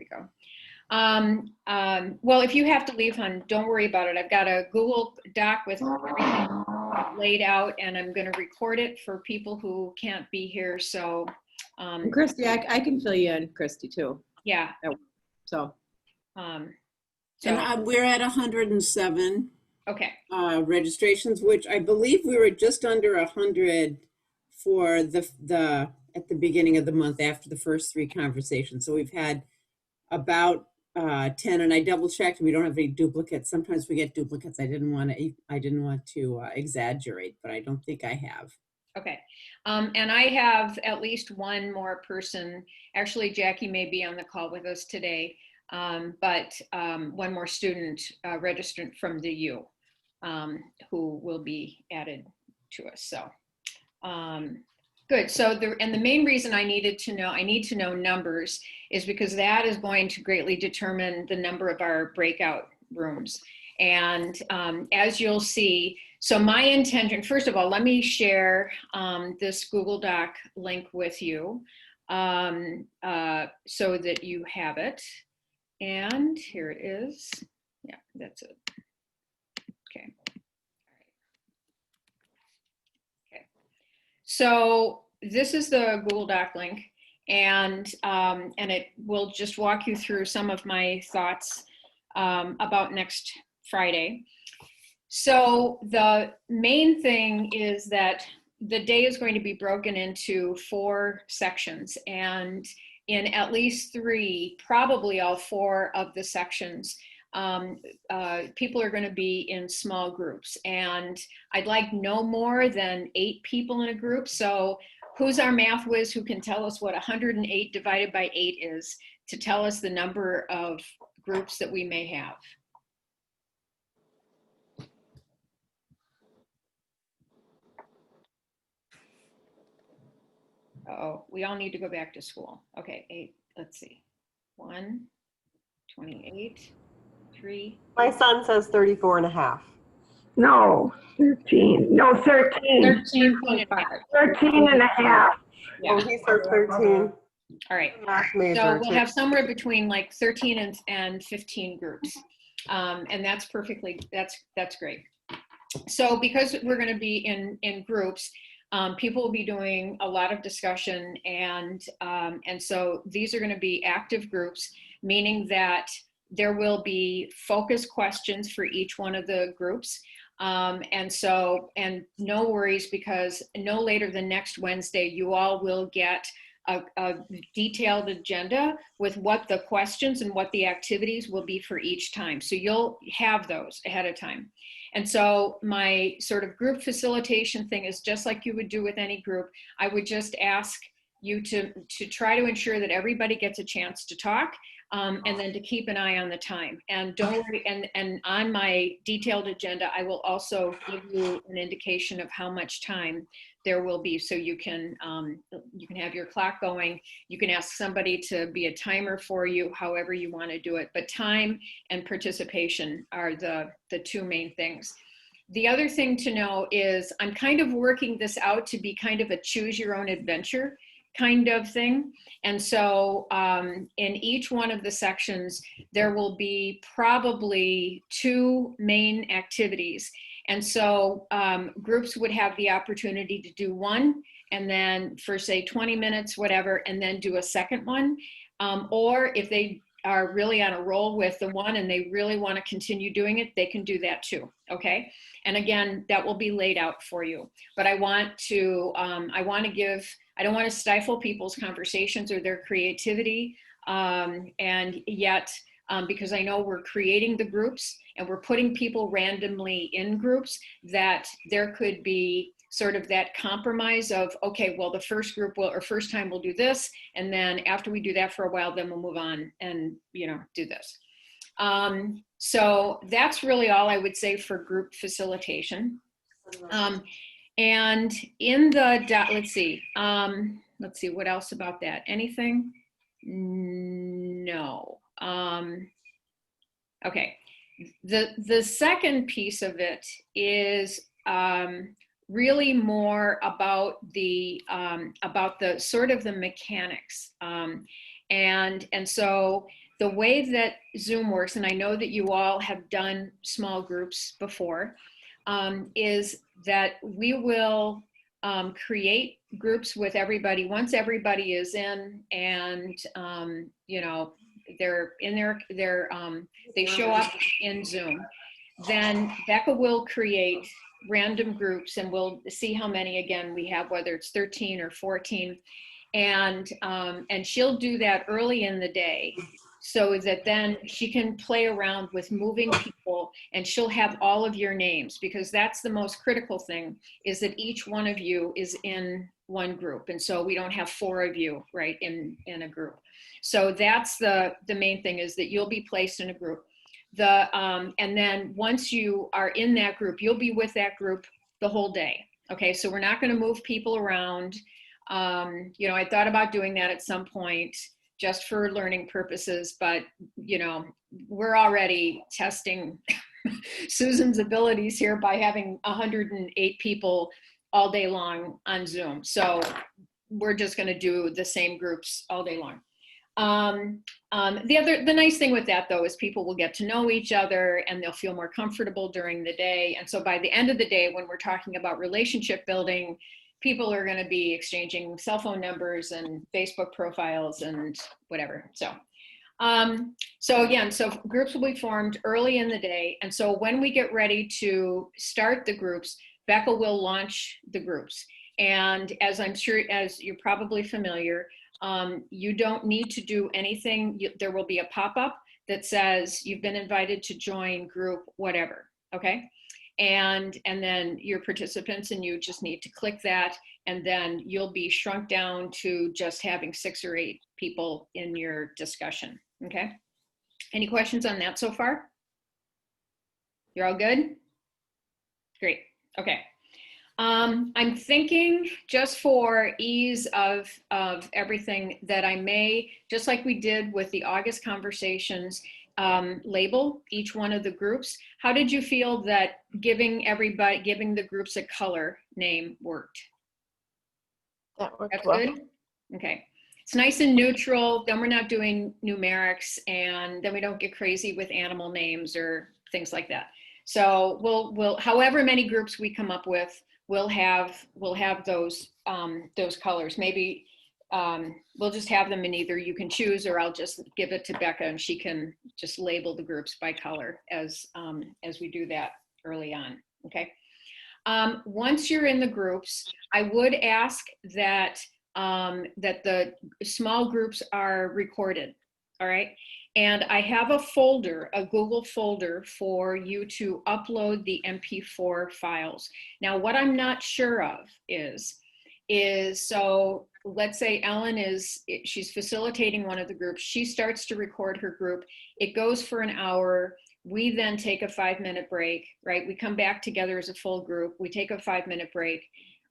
we go. Well, if you have to leave, hon, don't worry about it. I've got a Google Doc with everything laid out, and I'm going to record it for people who can't be here. So, Christy, I can fill you in, Christy, too. Yeah. So. And we're at 107 Okay. Registrations, which I believe we were just under 100 for the at the beginning of the month after the first 3 conversations. So we've had about 10, and I double checked. We don't have any duplicates. Sometimes we get duplicates. I didn't want to exaggerate, but I don't think I have. Okay. And I have at least one more person. Actually, Jackie may be on the call with us today, but one more student registrant from the U who will be added to us. So good. So the main reason I need to know numbers is because that is going to greatly determine the number of our breakout rooms. And as you'll see, so my intention, first of all, let me share this Google Doc link with you so that you have it. And here it is. Yeah, that's it. Okay. Okay. So this is the Google Doc link, and it will just walk you through some of my thoughts about next Friday. So the main thing is that the day is going to be broken into 4 sections, and in at least 3, probably all 4 of the sections, people are going to be in small groups, and I'd like no more than 8 people in a group. So who's our math whiz who can tell us what 108 divided by 8 is to tell us the number of groups that we may have? Uh-oh, we all need to go back to school. Okay, 8, let's see. 1, 28, 3. My son says 34 and a half. No, 13. No, 13. 13.5. 13 and a half. Yeah. Oh, he says 13. All right. Math So major, we'll too. have somewhere between like 13 and 15 groups. And that's perfectly, that's great. So because we're going to be in groups, people will be doing a lot of discussion, and so these are going to be active groups, meaning that there will be focus questions for each one of the groups. And no worries, because no later than next Wednesday, you all will get a detailed agenda with what the questions and what the activities will be for each time. So you'll have those ahead of time. And so my sort of group facilitation thing is just like you would do with any group. I would just ask you to try to ensure that everybody gets a chance to talk, and then to keep an eye on the time. And don't worry, and on my detailed agenda, I will also give you an indication of how much time there will be, so you can have your clock going. You can ask somebody to be a timer for you, however you want to do it. But time and participation are the 2 main things. The other thing to know is I'm kind of working this out to be kind of a choose your own adventure kind of thing. And so in each one of the sections, there will be probably 2 main activities. And so groups would have the opportunity to do one, and then for say 20 minutes, whatever, and then do a second one. Or if they are really on a roll with the one and they really want to continue doing it, they can do that too, okay? And again, that will be laid out for you. But I want to I don't want to stifle people's conversations or their creativity, and yet, because I know we're creating the groups and we're putting people randomly in groups, that there could be sort of that compromise of, okay, well, the first group will, or first time we'll do this, and then after we do that for a while, then we'll move on and, do this. So that's really all I would say for group facilitation. And in the, let's see what else about that. Anything? No. Okay. The second piece of it is really more about the sort of the mechanics. And so the way that Zoom works, and I know that you all have done small groups before, is that we will create groups with everybody once everybody is in, and you know, they're in they show up in Zoom. Then Becca will create random groups, and we'll see how many again we have, whether it's 13 or 14, and she'll do that early in the day, so that then she can play around with moving people, and she'll have all of your names, because that's the most critical thing, is that each one of you is in one group. And so we don't have 4 of you, right, in a group. So that's the main thing, is that you'll be placed in a group. And then once you are in that group, you'll be with that group the whole day. Okay, so we're not going to move people around. You know, I thought about doing that at some point, just for learning purposes, but you know, we're already testing Susan's abilities here by having 108 people all day long on Zoom. So we're just going to do the same groups all day long. The nice thing with that though is people will get to know each other, and they'll feel more comfortable during the day. And so by the end of the day, when we're talking about relationship building, people are going to be exchanging cell phone numbers and Facebook profiles and whatever. So again, groups will be formed early in the day. And so when we get ready to start the groups, Becca will launch the groups. And as I'm sure, as you're probably familiar, you don't need to do anything. There will be a pop-up that says you've been invited to join group whatever, okay? And then your participants and you just need to click that, and then you'll be shrunk down to just having 6 or 8 people in your discussion, okay? Any questions on that so far? You're all good? Great, okay. I'm thinking, just for ease of everything, that I may, just like we did with the August conversations, label each one of the groups. How did you feel that giving the groups a color name worked? That worked That's well. good? Okay. It's nice and neutral. Then we're not doing numerics, and then we don't get crazy with animal names or things like that. So we'll however many groups we come up with, we'll have those colors. Maybe we'll just have them in either you can choose, or I'll just give it to Becca and she can just label the groups by color as we do that early on, okay? Once you're in the groups, I would ask that the small groups are recorded, all right? And I have a folder, a Google folder, for you to upload the MP4 files. Now, what I'm not sure of is so let's say Ellen she's facilitating one of the groups. She starts to record her group. It goes for an hour. We then take a 5-minute break, right? We come back together as a full group. We take a 5-minute break.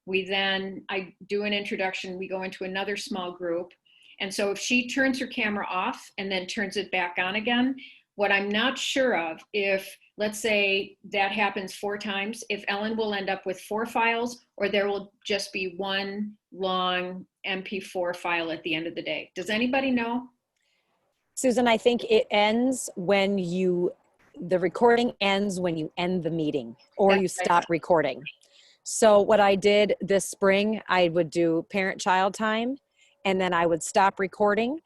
I do an introduction. We go into another small group. And so if she turns her camera off and then turns it back on again, what I'm not sure of, if let's say that happens 4 times, if Ellen will end up with 4 files, or there will just be one long MP4 file at the end of the day. Does anybody know? Susan, I think it ends when the recording ends when you end the meeting, or you stop recording. So what I did this spring, I would do parent-child time, and then I would stop recording,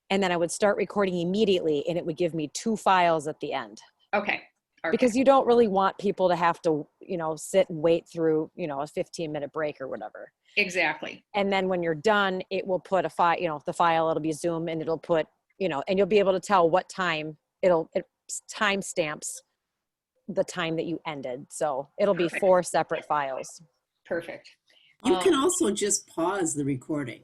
and then I would start recording immediately, and it would give me 2 files at the end. Okay. Because you don't really want people to have to, sit and wait through, a 15-minute break or whatever. Exactly. And then when you're done, it will put a file, the file, it'll be Zoom, and it'll put, and you'll be able to tell what time it time stamps the time that you ended. So it'll be 4 separate files. Perfect. You can also just pause the recording.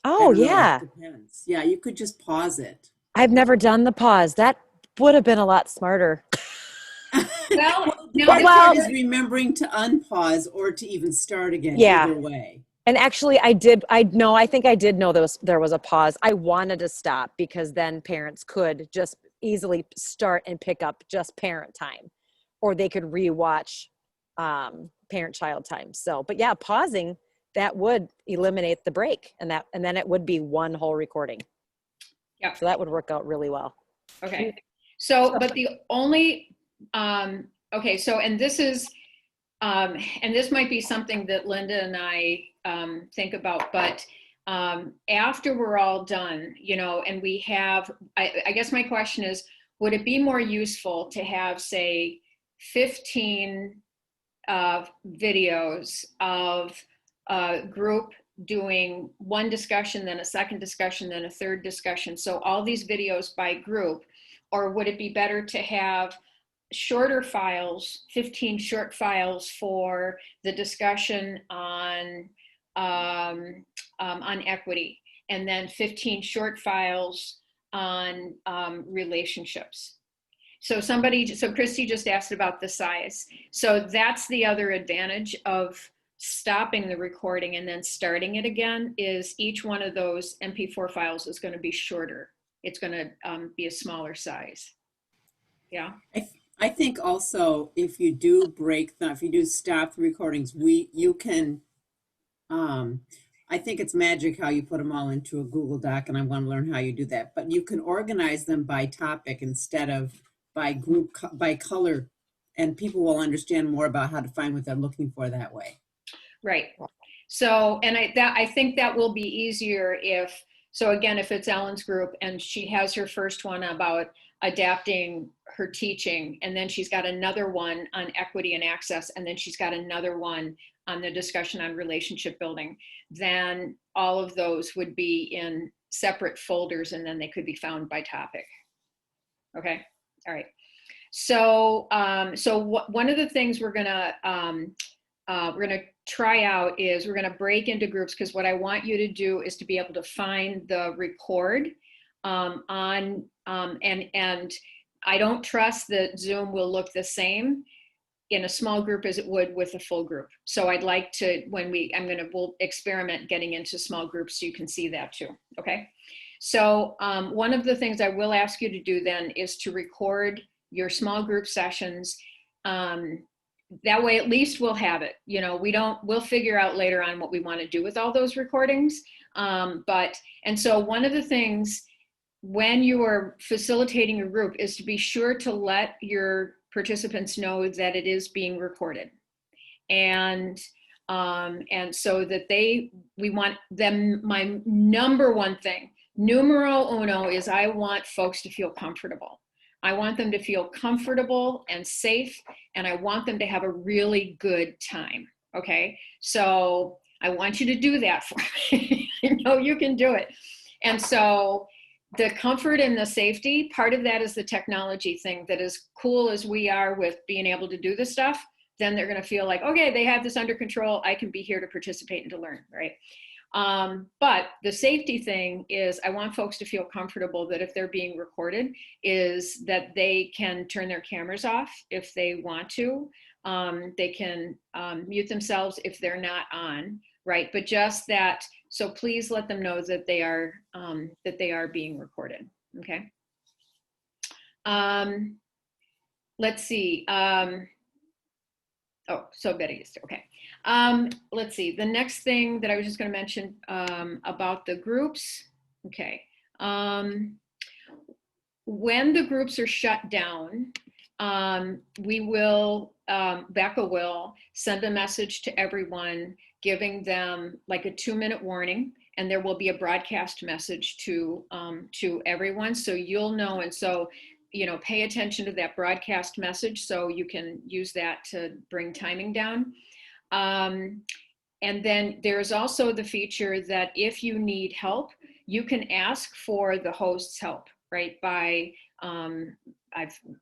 Oh, yeah. Depends. Yeah, you could just pause it. I've never done the pause. That would have been a lot smarter. Well, the part is remembering to unpause or to even start again. Yeah. Either way. And actually I think I did know there was a pause. I wanted to stop because then parents could just easily start and pick up just parent time, or they could rewatch parent-child time. So, but yeah, pausing, that would eliminate the break, and then it would be one whole recording. Yeah. So that would work out really well. Okay. So, but the only, okay, so, and this is, and this might be something that Linda and I think about, but after we're all done, you know, and we have, I guess my question is, would it be more useful to have, say, 15 videos of a group doing one discussion, then a second discussion, then a third discussion? So all these videos by group, or would it be better to have shorter files, 15 short files for the discussion on equity, and then 15 short files on relationships? So Christy just asked about the size. So that's the other advantage of stopping the recording and then starting it again, is each one of those MP4 files is going to be shorter. It's going to be a smaller size. Yeah. I think also if you do if you do stop the recordings, you can, I think it's magic how you put them all into a Google Doc, and I want to learn how you do that, but you can organize them by topic instead of by group, by color, and people will understand more about how to find what they're looking for that way. Right. So, and I think that will be easier if, so again, if it's Ellen's group and she has her first one about adapting her teaching, and then she's got another one on equity and access, and then she's got another one on the discussion on relationship building, then all of those would be in separate folders, and then they could be found by topic. Okay. All right. So, one of the things we're gonna try out is we're gonna break into groups, because what I want you to do is to be able to find the record and I don't trust that Zoom will look the same in a small group as it would with a full group. So I'd like to, we'll experiment getting into small groups so you can see that too. Okay. So one of the things I will ask you to do then is to record your small group sessions. That way, at least we'll have it. You know, we'll figure out later on what we want to do with all those recordings. And so one of the things when you are facilitating a group is to be sure to let your participants know that it is being recorded. And so that we want them, my number one thing, numero uno, is I want folks to feel comfortable. I want them to feel comfortable and safe, and I want them to have a really good time. Okay, so I want you to do that for me. I know you can do it. And so the comfort and the safety, part of that is the technology thing, that as cool as we are with being able to do this stuff, then they're gonna feel like, okay, they have this under control, I can be here to participate and to learn, right? But the safety thing is I want folks to feel comfortable that if they're being recorded, is that they can turn their cameras off if they want to. They can mute themselves if they're not on, right? But just that, so please let them know that they are being recorded, okay? Let's see. Oh, so Betty is okay. Let's see. The next thing that I was just going to mention about the groups. Okay. When the groups are shut down, we will, Becca will send a message to everyone, giving them like a 2-minute warning, and there will be a broadcast message to everyone, so you'll know. And so, you know, pay attention to that broadcast message so you can use that to bring timing down. And then there's also the feature that if you need help, you can ask for the host's help, right? By,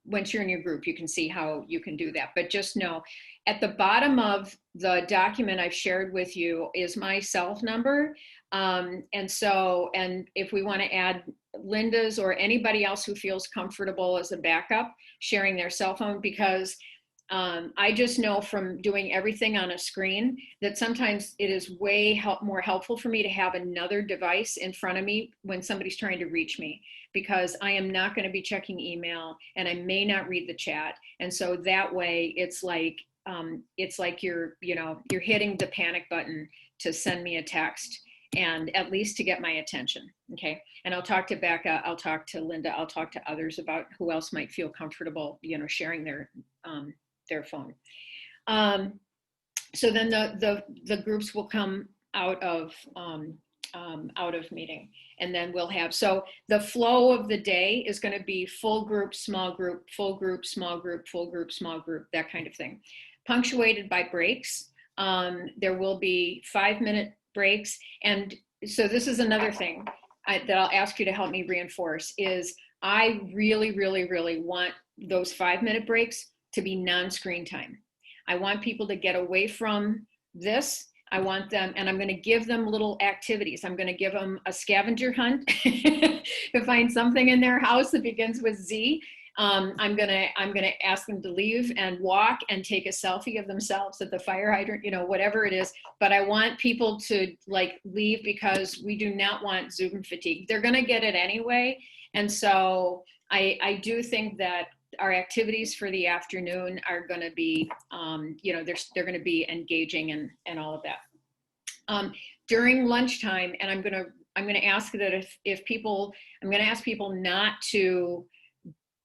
once you're in your group, you can see how you can do that. But just know, at the bottom of the document I've shared with you is my cell number. And if we want to add Linda's or anybody else who feels comfortable as a backup, sharing their cell phone, because I just know from doing everything on a screen that sometimes it is way more helpful for me to have another device in front of me when somebody's trying to reach me, because I am not going to be checking email and I may not read the chat. And so that way it's like you're hitting the panic button to send me a text. and at least to get my attention. Okay. And I'll talk to Becca, I'll talk to Linda, I'll talk to others about who else might feel comfortable, sharing their phone. So then the groups will come out of meeting, and then we'll have, so the flow of the day is going to be full group, small group, full group, small group, full group, small group, that kind of thing, punctuated by breaks. There will be 5-minute breaks. And so this is another thing that I'll ask you to help me reinforce is I really, really, really want those 5-minute breaks to be non-screen time. I want people to get away from this. I want them, and I'm going to give them little activities. I'm going to give them a scavenger hunt to find something in their house that begins with Z. I'm going to ask them to leave and walk and take a selfie of themselves at the fire hydrant, whatever it is. But I want people to leave because we do not want Zoom fatigue. They're going to get it anyway. And so I do think that our activities for the afternoon are going to be, they're going to be engaging and all of that. During lunchtime, and I'm going to ask that if people, I'm going to ask people not to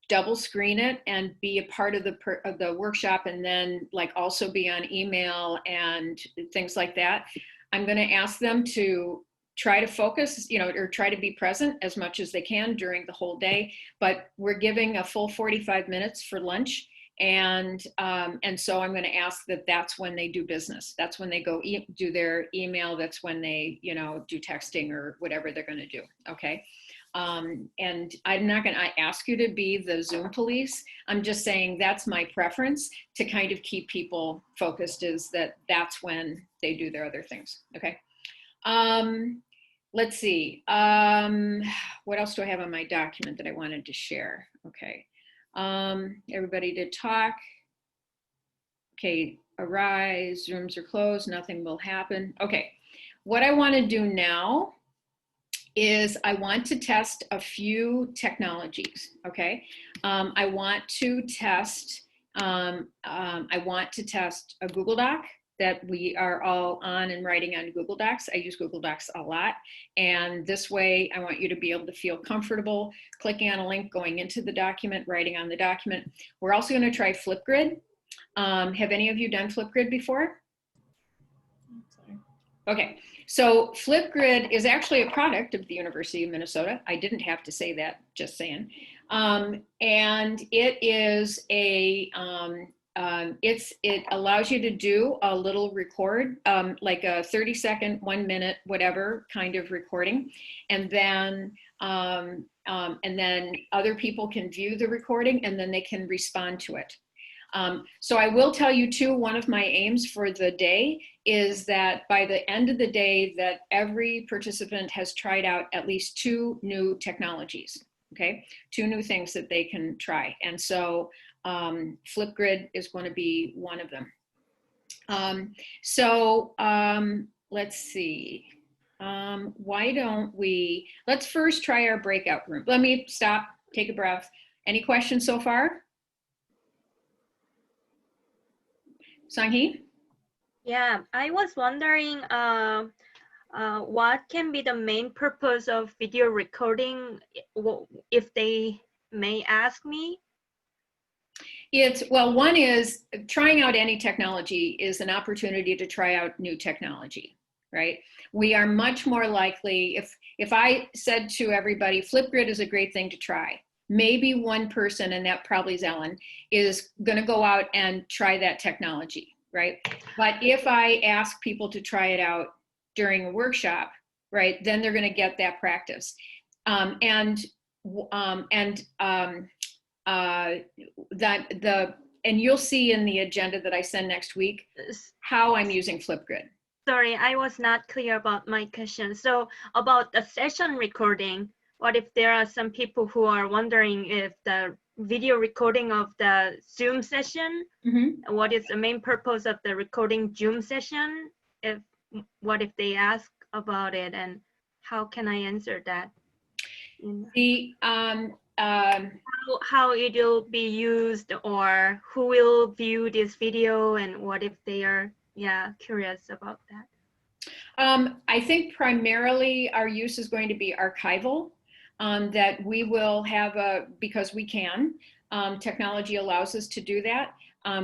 double screen it and be a part of the workshop, and then also be on email and things like that. I'm going to ask them to try to focus, or try to be present as much as they can during the whole day, but we're giving a full 45 minutes for lunch. And so I'm going to ask that that's when they do business. That's when they go do their email. That's when they, do texting or whatever they're going to do. Okay. And I'm not going to ask you to be the Zoom police. I'm just saying that's my preference to kind of keep people focused, is that's when they do their other things. Okay. Let's see. What else do I have on my document that I wanted to share? Okay. Everybody did talk. Okay. Arise. Rooms are closed. Nothing will happen. Okay. What I want to do now is I want to test a few technologies. Okay. I want to test a Google Doc that we are all on and writing on Google Docs. I use Google Docs a lot. And this way, I want you to be able to feel comfortable clicking on a link, going into the document, writing on the document. We're also going to try Flipgrid. Have any of you done Flipgrid before? Okay, so Flipgrid is actually a product of the University of Minnesota. I didn't have to say that, just saying. And it is it allows you to do a little record, like a 30-second, 1 minute, whatever kind of recording. And then other people can view the recording, and then they can respond to it. So I will tell you too, one of my aims for the day is that by the end of the day that every participant has tried out at least 2 new technologies, okay? 2 new things that they can try. And so Flipgrid is going to be one of them. Let's see. Why don't we, let's first try our breakout room. Let me stop, take a breath. Any questions so far? Sanghi? Yeah, I was wondering what can be the main purpose of video recording, if they may ask me? Well, one is trying out any technology is an opportunity to try out new technology, right? We are much more likely, if I said to everybody, Flipgrid is a great thing to try, maybe one person, and that probably is Ellen, is going to go out and try that technology, right? But if I ask people to try it out during a workshop, right, then they're going to get that practice. And you'll see in the agenda that I send next week how I'm using Flipgrid. Sorry, I was not clear about my question. So about the session recording, what if there are some people who are wondering if the video recording of the Zoom session, what is the main purpose of the recording Zoom session? What if they ask about it, and how can I answer that? How it will be used, or who will view this video, and what if they are curious about that? I think primarily our use is going to be archival, that we will have because we can, technology allows us to do that.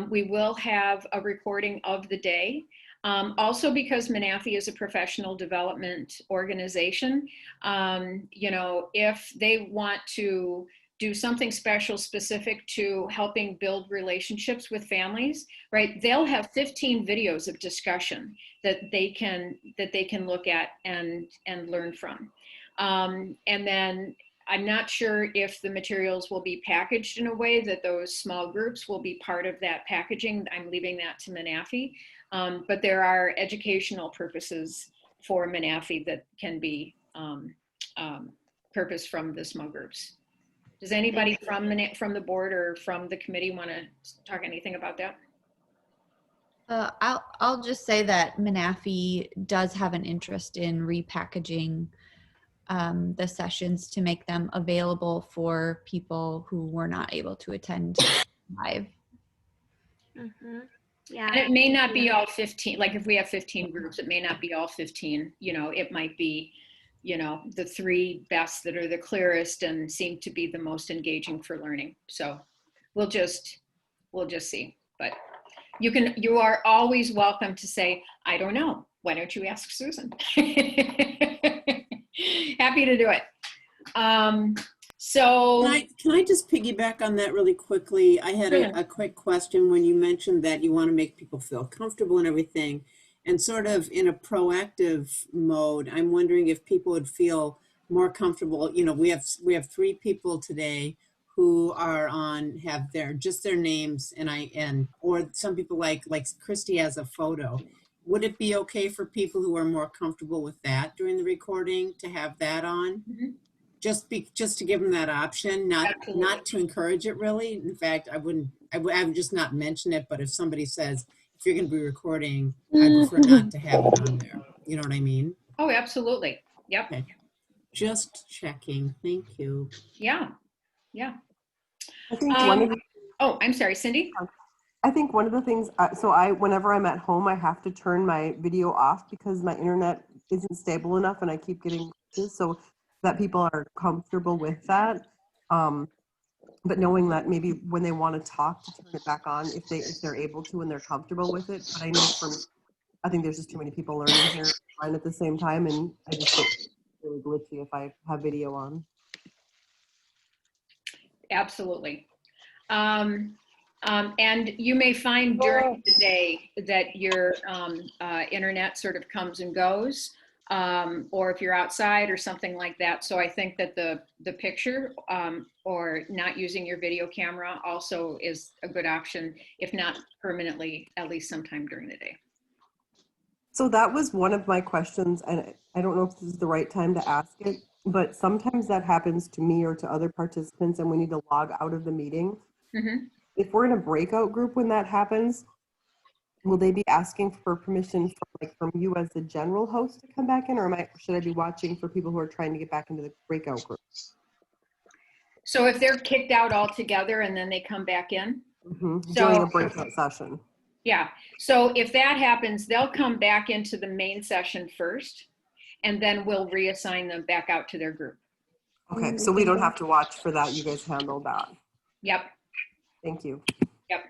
We will have a recording of the day. Also because MNAFEE is a professional development organization, if they want to do something special specific to helping build relationships with families, right? They'll have 15 videos of discussion that they can look at and learn from. And then I'm not sure if the materials will be packaged in a way that those small groups will be part of that packaging. I'm leaving that to MNAFEE. But there are educational purposes for MNAFEE that can be purposed from the small groups. Does anybody from the board or from the committee want to talk anything about that? I'll just say that MNAFEE does have an interest in repackaging the sessions to make them available for people who were not able to attend live. Yeah. And it may not be all 15, like if we have 15 groups, it may not be all 15, it might be, the 3 best that are the clearest and seem to be the most engaging for learning. So we'll just see. But you are always welcome to say, I don't know. Why don't you ask Susan? Happy to do it. So Can I just piggyback on that really quickly? I had a quick question when you mentioned that you want to make people feel comfortable and everything, and sort of in a proactive mode. I'm wondering if people would feel more comfortable. We have 3 people today who are have their names, or some people like Christy has a photo. Would it be okay for people who are more comfortable with that during the recording to have that on? Mm-hmm. Just to give them that option, not to encourage it really. In fact, I would just not mention it, but if somebody says, if you're going to be recording, I prefer not to have it on there. You know what I mean? Oh, absolutely. Yep. Okay. Just checking. Thank you. Yeah. I think one of the, oh, I'm sorry, Cindy. I think one of the things, whenever I'm at home, I have to turn my video off because my internet isn't stable enough and I keep getting glitches, so that people are comfortable with that. But knowing that maybe when they want to talk, to turn it back on if they're able to and they're comfortable with it. But I know I think there's just too many people learning here at the same time, and I just think it's really glitchy if I have video on. Absolutely. And you may find during the day that your internet sort of comes and goes, or if you're outside or something like that. So I think that the picture or not using your video camera also is a good option, if not permanently, at least sometime during the day. So that was one of my questions, and I don't know if this is the right time to ask it, but sometimes that happens to me or to other participants and we need to log out of the meeting. Mm-hmm. If we're in a breakout group when that happens, will they be asking for permission from you as the general host to come back in, or should I be watching for people who are trying to get back into the breakout group? So if they're kicked out altogether and then they come back in? Mm-hmm. During a breakout session. Yeah, so if that happens, they'll come back into the main session first, and then we'll reassign them back out to their group. Okay, so we don't have to watch for that. You guys handle that. Yep. Thank you. Yep.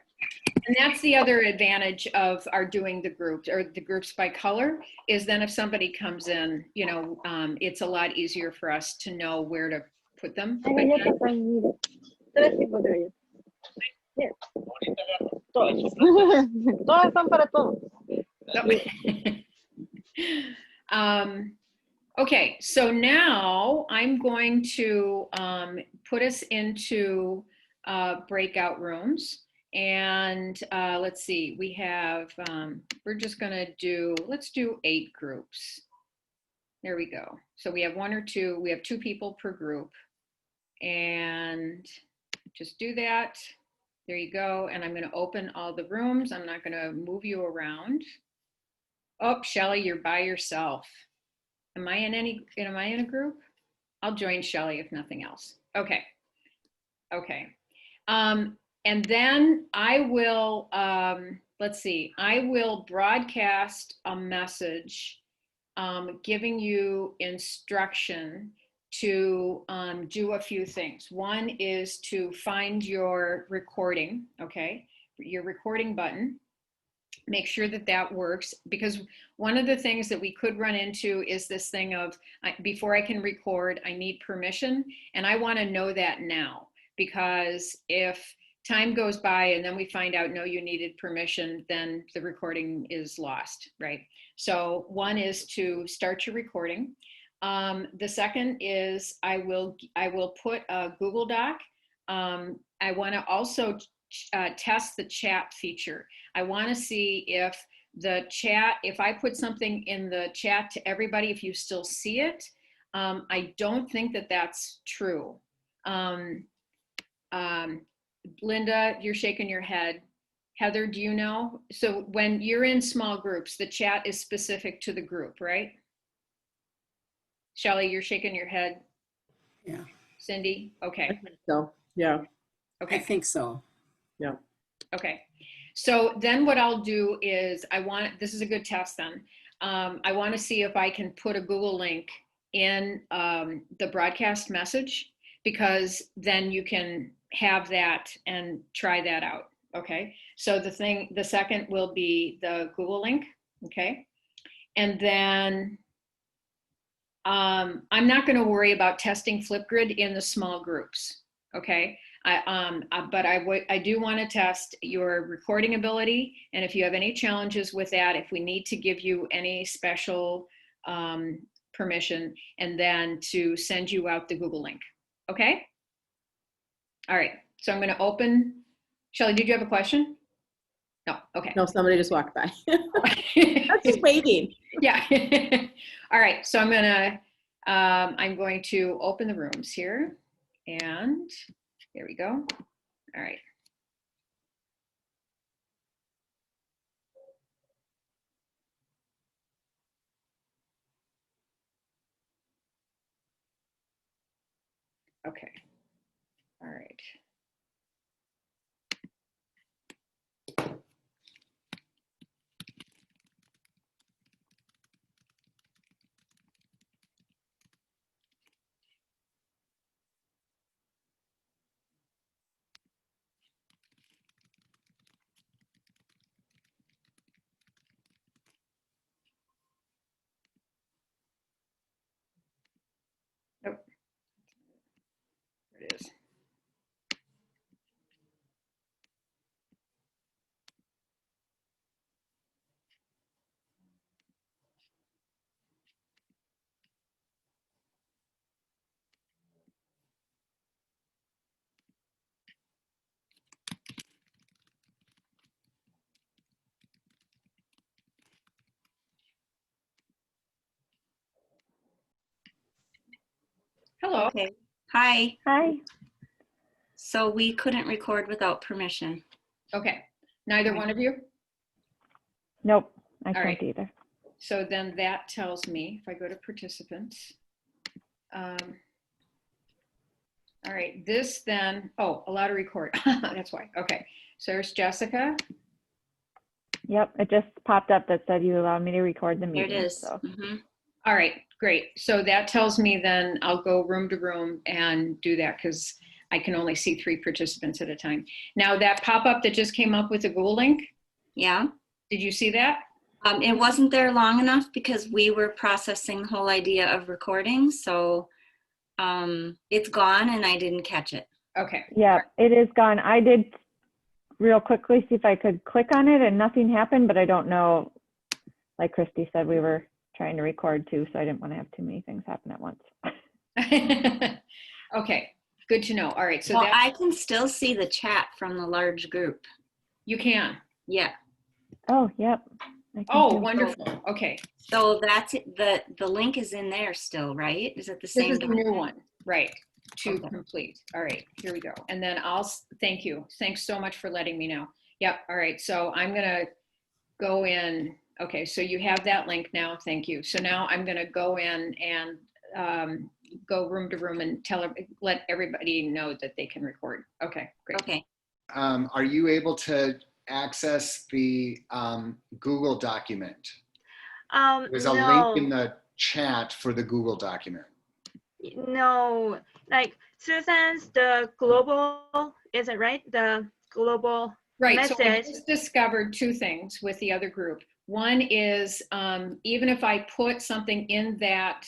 And that's the other advantage of our doing the groups or the groups by color, is then if somebody comes in, it's a lot easier for us to know where to put them. Okay, so now I'm going to put us into breakout rooms, and let's see, we have, we're just gonna let's do 8 groups. There we go. So we have 1 or 2, we have 2 people per group, and just do that. There you go. And I'm going to open all the rooms. I'm not going to move you around. Oh, Shelly, you're by yourself. Am I in a group? I'll join Shelly if nothing else. Okay. Okay. And then I will, let's see, I will broadcast a message giving you instruction to do a few things. One is to find your recording, okay? Your recording button. Make sure that that works, because one of the things that we could run into is this thing of before I can record, I need permission, and I want to know that now, because if time goes by and then we find out, no, you needed permission, then the recording is lost, right? So one is to start your recording. The second is I will put a Google Doc. I want to also test the chat feature. I want to see if the chat, if I put something in the chat to everybody, if you still see it. I don't think that that's true. Linda, you're shaking your head. Heather, do you know? So when you're in small groups, the chat is specific to the group, right? Shelley, you're shaking your head. Yeah. Cindy, okay. So, yeah. Okay. I think so. Yeah. Okay. So then what I'll do is this is a good test then. I want to see if I can put a Google link in the broadcast message, because then you can have that and try that out. Okay. So the second will be the Google link. Okay. And then I'm not going to worry about testing Flipgrid in the small groups. Okay. But I do want to test your recording ability. And if you have any challenges with that, if we need to give you any special permission, and then to send you out the Google link. Okay. All right. So I'm going to open. Shelley, did you have a question? No. Okay. No, somebody just walked by. I'm just waiting. Yeah. All right. So I'm going to open the rooms here, and here we go. All right. Okay. All right. Nope. There it is. Hello. Okay. Hi. Hi. So we couldn't record without permission. Okay. Neither one of you? Nope, I All can't right. either. So then that tells me, if I go to participants, all right, this then, oh, allow to record. That's why. Okay. So there's Jessica. Yep, it just popped up that said you allowed me to record the Here meeting. it is. So. All right, great. So that tells me then I'll go room to room and do that, because I can only see 3 participants at a time. Now that pop-up that just came up with the Google link, Yeah. did you see that? It wasn't there long enough because we were processing the whole idea of recording. So it's gone and I didn't catch it. Okay. Yeah, it is gone. I did real quickly see if I could click on it and nothing happened, but I don't know. Like Christy said, we were trying to record too, so I didn't want to have too many things happen at once. Okay, good to know. All right, so Well, that I can still see the chat from the large group. you can. Yeah. Oh, yep. I can Oh, too. wonderful. Okay. So that's it. The link is in there still, right? Is it the This same? is the new one, right? To Okay. complete. All right, here we go. And then thank you. Thanks so much for letting me know. Yep. All right. So I'm going to go in. Okay. So you have that link now. Thank you. So now I'm going to go in and go room to room and let everybody know that they can record. Okay, great. Okay. Are you able to access the Google document? There's a link in the chat for the Google document. No, like Susan's the global, is it right? The global Right, so I message. just discovered two things with the other group. One is even if I put something in that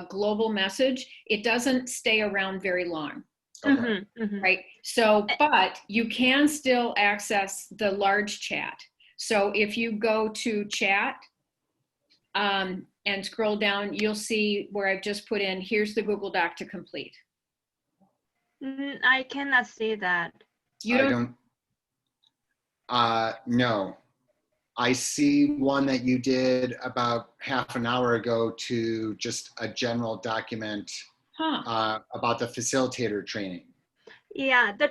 global message, it doesn't stay around very long. Okay. Right, so, but you can still access the large chat. So if you go to chat and scroll down, you'll see where I've just put in, here's the Google Doc to complete. I cannot see that. You don't? No. I see one that you did about half an hour ago to just a general document about the facilitator training. Yeah, the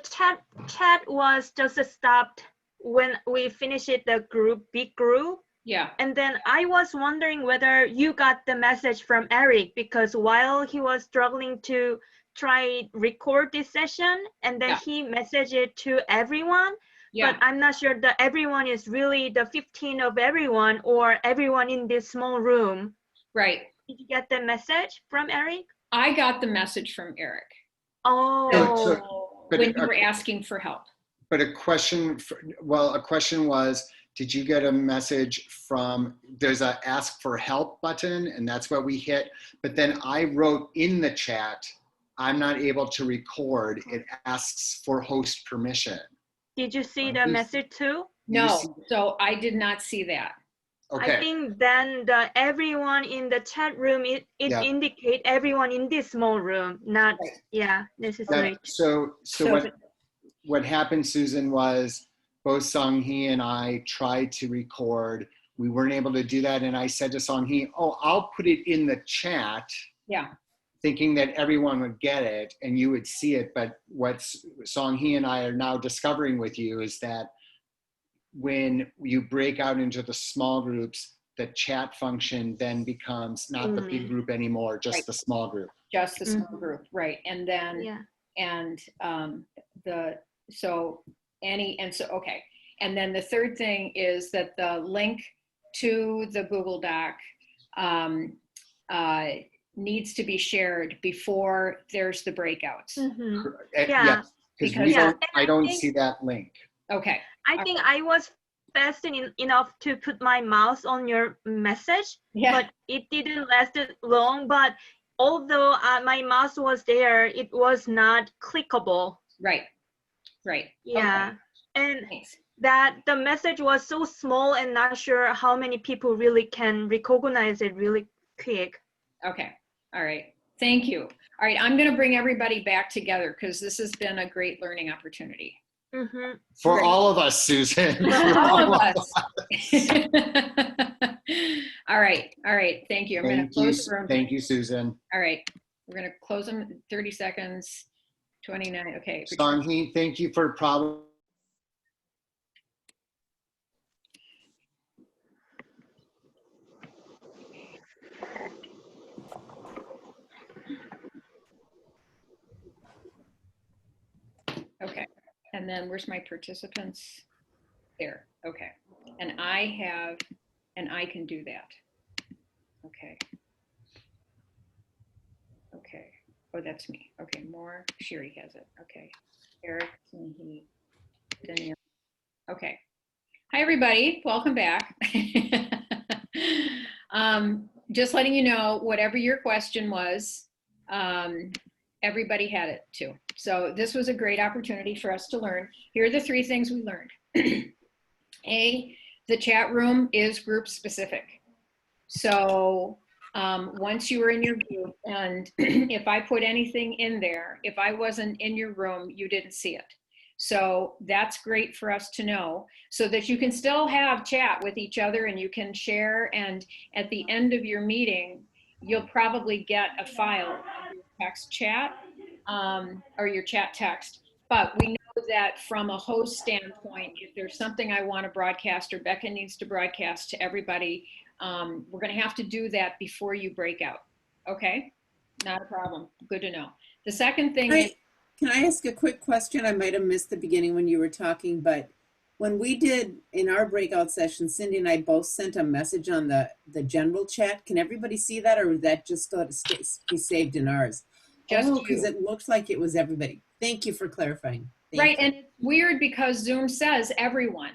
chat was just stopped when we finished the big group. Yeah. And then I was wondering whether you got the message from Eric, because while he was struggling to try record this session, and then he messaged it to everyone. Yeah. But I'm not sure that everyone is really the 15 of everyone or everyone in this small room. Right. Did you get the message from Eric? I got the message from Eric. Oh. When you were asking for help. But a question was, did you get a message from, there's a ask for help button, and that's what we hit. But then I wrote in the chat, I'm not able to record. It asks for host permission. Did you see the message too? No, so I did not see that. Okay. I think then everyone in the chat room, it indicate everyone in this small room, not necessarily. So what happened, Susan, was both Song-hee and I tried to record. We weren't able to do that, and I said to Song-hee, "Oh, I'll put it in the chat." Yeah. Thinking that everyone would get it and you would see it. But what Song-hee and I are now discovering with you is that when you break out into the small groups, the chat function then becomes not the big group anymore, just the small group. Just the small group, right. And then, okay. And then the third thing is that the link to the Google Doc needs to be shared before there's the breakouts. Yes, because I don't see that link. Okay. I think I was fast enough to put my mouse on your message, but it didn't last long. But although my mouse was there, it was not clickable. Right. Right. Yeah. Okay. And that the message was so small and not sure how many people really can recognize it really quick. Okay. All right. Thank you. All right. I'm going to bring everybody back together because this has been a great learning opportunity. For all of us, Susan. For all of us. All right. All right. Thank you. I'm going to close the room. Thank you, Susan. All right. We're going to close them in 30 seconds. 29. Okay. Song-hee, thank you for problem. Okay, and then where's my participants? There, okay. And I can do that. Okay. Okay, oh, that's me. Okay, more, Sherry has it. Okay, Eric, Song-hee, Danielle. Okay, hi everybody, welcome back. Just letting you know, whatever your question was, everybody had it too. So this was a great opportunity for us to learn. Here are the 3 things we learned. A, the chat room is group specific. So once you were in your group, and if I put anything in there, if I wasn't in your room, you didn't see it. So that's great for us to know, so that you can still have chat with each other and you can share, and at the end of your meeting, you'll probably get a file of your text chat or your chat text. But we know that from a host standpoint, if there's something I want to broadcast or Becca needs to broadcast to everybody, we're going to have to do that before you break out. Okay? Not a problem. Good to know. The second thing is, can I ask a quick question? I might have missed the beginning when you were talking, but when we did in our breakout session, Cindy and I both sent a message on the general chat. Can everybody see that, or would that just go to be saved in ours? Just because you. it looked like it was everybody. Thank you for clarifying. Thank Right, you. and it's weird because Zoom says everyone,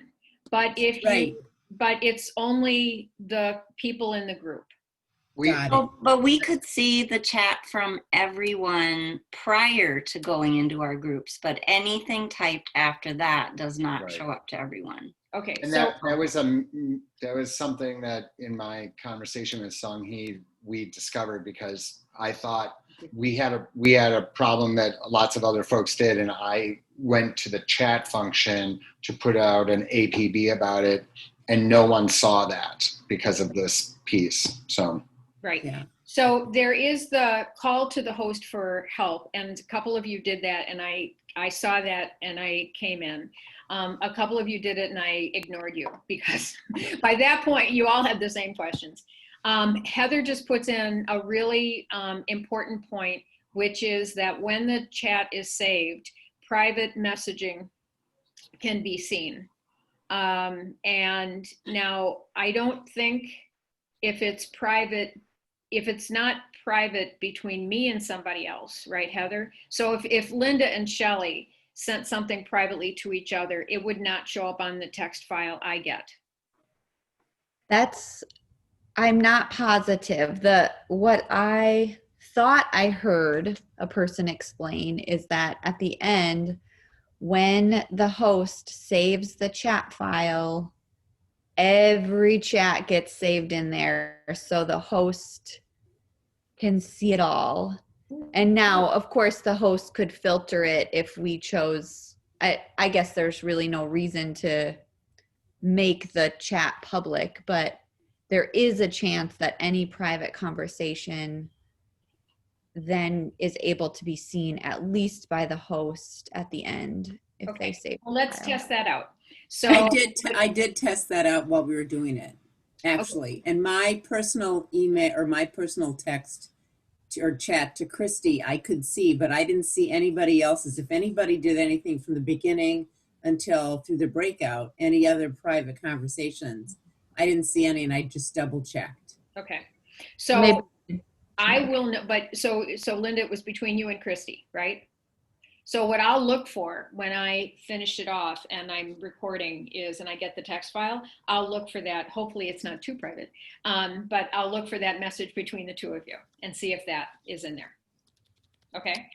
but if Right. but it's only the people in the group. Got it. But we could see the chat from everyone prior to going into our groups, but anything typed after that does not Right. show up to everyone. Okay, And so that was something that in my conversation with Song Hee we discovered, because I thought we had a problem that lots of other folks did, and I went to the chat function to put out an APB about it, and no one saw that because of this piece. So right. Yeah. So there is the call to the host for help, and a couple of you did that, and I saw that and I came in. A couple of you did it and I ignored you because by that point you all had the same questions. Heather just puts in a really important point, which is that when the chat is saved, private messaging can be seen. And now I don't think if it's private, if it's not private between me and somebody else, right, Heather? So if Linda and Shelley sent something privately to each other, it would not show up on the text file I get. I'm not positive. What I thought I heard a person explain is that at the end, when the host saves the chat file, every chat gets saved in there, so the host can see it all. And now, of course, the host could filter it if we chose. I guess there's really no reason to make the chat public, but there is a chance that any private conversation then is able to be seen at least by the host at the end if they save. Well, let's test that out. So I did test that out while we were doing it, actually. And my personal email or my personal text or chat to Christy, I could see, but I didn't see anybody else's. If anybody did anything from the beginning until through the breakout, any other private conversations, I didn't see any, and I just double checked. Okay, so maybe. I will know, but so Linda, it was between you and Christy, right? So what I'll look for when I finish it off and I'm recording is, and I get the text file, I'll look for that. Hopefully it's not too private, but I'll look for that message between the two of you and see if that is in there. Okay.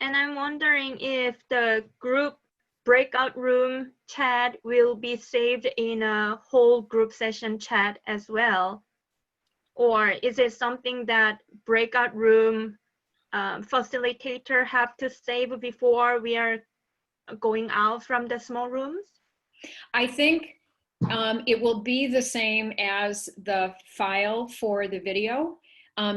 And I'm wondering if the group breakout room chat will be saved in a whole group session chat as well. Or is it something that breakout room facilitator have to save before we are going out from the small rooms? I think it will be the same as the file for the video,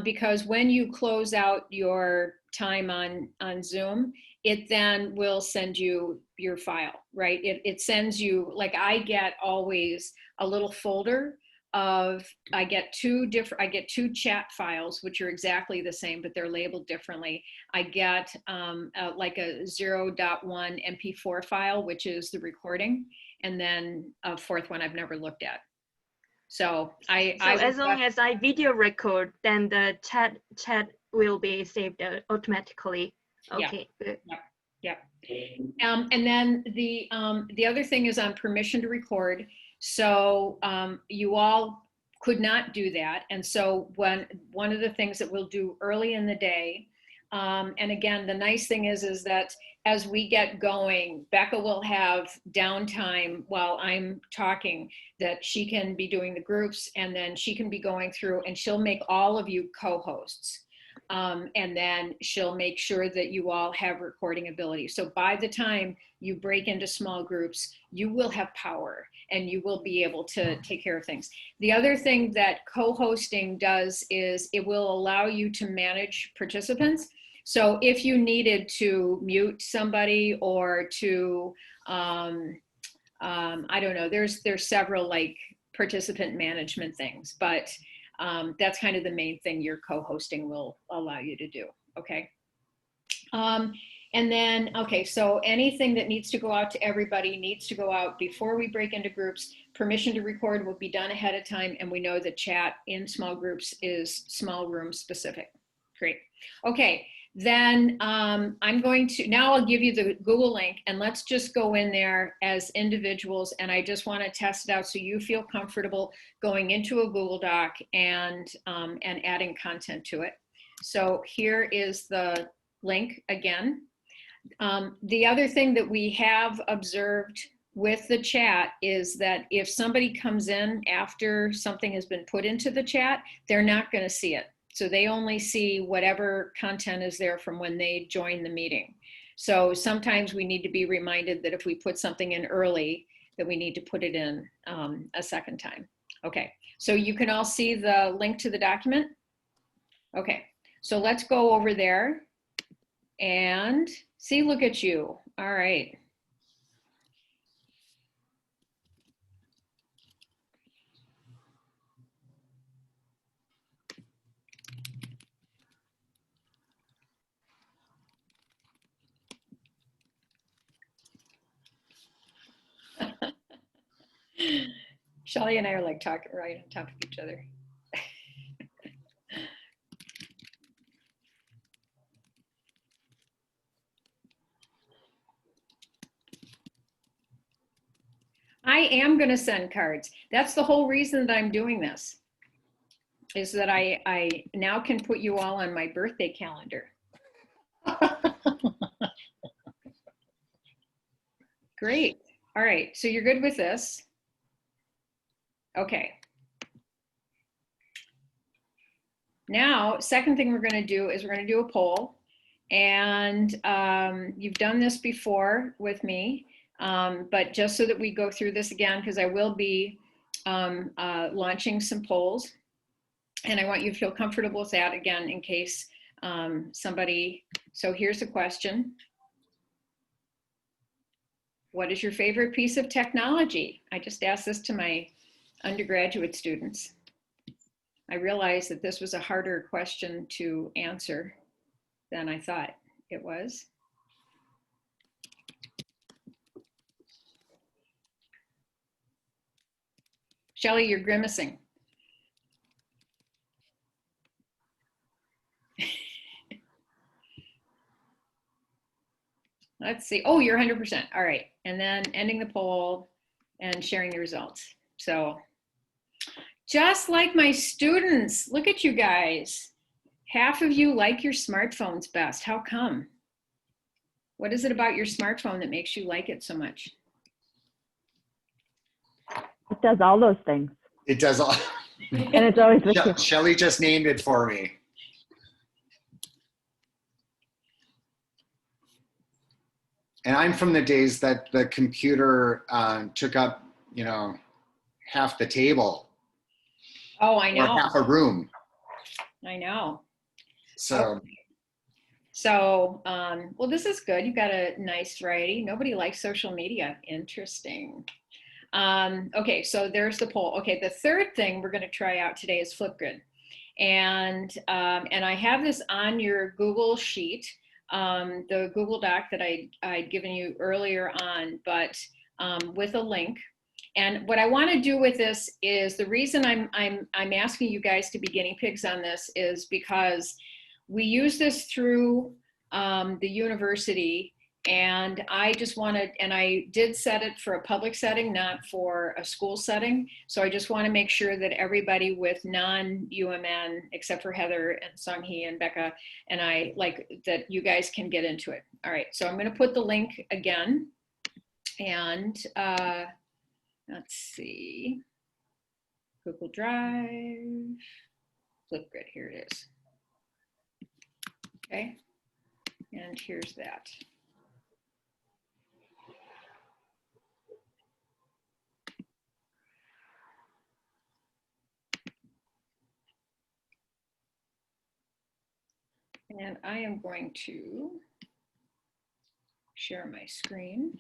because when you close out your time on Zoom, it then will send you your file, right? It sends you, like I get always a little folder of, I get two chat files, which are exactly the same, but they're labeled differently. I get like a 0.1 MP4 file, which is the recording, and then a fourth one I've never looked at. So as long as I video record, then the chat will be saved automatically. Okay, good. Yeah. And then the other thing is on permission to record. So you all could not do that. And so one of the things that we'll do early in the day, and again, the nice thing is that as we get going, Becca will have downtime while I'm talking, that she can be doing the groups, and then she can be going through, and she'll make all of you co-hosts. And then she'll make sure that you all have recording ability. So by the time you break into small groups, you will have power and you will be able to take care of things. The other thing that co-hosting does is it will allow you to manage participants. So if you needed to mute somebody or to, I don't know, there's several like participant management things, but that's kind of the main thing your co-hosting will allow you to do, okay? And then, okay, so anything that needs to go out to everybody needs to go out before we break into groups. Permission to record will be done ahead of time, and we know that chat in small groups is small room specific. Great. Okay, then I'm going to, now I'll give you the Google link, and let's just go in there as individuals, and I just want to test it out so you feel comfortable going into a Google Doc and adding content to it. So here is the link again. The other thing that we have observed with the chat is that if somebody comes in after something has been put into the chat, they're not going to see it. So they only see whatever content is there from when they join the meeting. So sometimes we need to be reminded that if we put something in early, that we need to put it in a second time. Okay, so you can all see the link to the document. Okay, so let's go over there and see, look at you. All right. Shelly and I are like talking right on top of each other. I am going to send cards. That's the whole reason that I'm doing this, is that I now can put you all on my birthday calendar. Great. All right. So you're good with this. Okay. Now, second thing we're going to do is we're going to do a poll. And you've done this before with me, but just so that we go through this again, because I will be launching some polls. And I want you to feel comfortable with that again in case somebody, so here's the question. What is your favorite piece of technology? I just asked this to my undergraduate students. I realized that this was a harder question to answer than I thought it was. Shelly, you're grimacing. Let's see. Oh, you're 100%. All right. And then ending the poll and sharing the results. So just like my students, look at you guys. Half of you like your smartphones best. How come? What is it about your smartphone that makes you like it so much? It does all those things. It does all. And it's always with you. Shelly just named it for me. And I'm from the days that the computer took up, you know, half the table. Oh, I know. Or half a room. I know. So. Okay. So, well, this is good. You've got a nice variety. Nobody likes social media. Interesting. Okay, so there's the poll. Okay, the third thing we're going to try out today is Flipgrid. And I have this on your Google sheet, the Google Doc that I'd given you earlier on, but with a link. And what I want to do with this is, the reason I'm asking you guys to be guinea pigs on this is because we use this through the university, and I just wanted, and I did set it for a public setting, not for a school setting. So I just want to make sure that everybody with non-UMN, except for Heather and Songhee and Becca and I, like, that you guys can get into it. All right, so I'm going to put the link again, and let's see, Google Drive, Flipgrid, here it is. Okay, and here's that. And I am going to share my screen.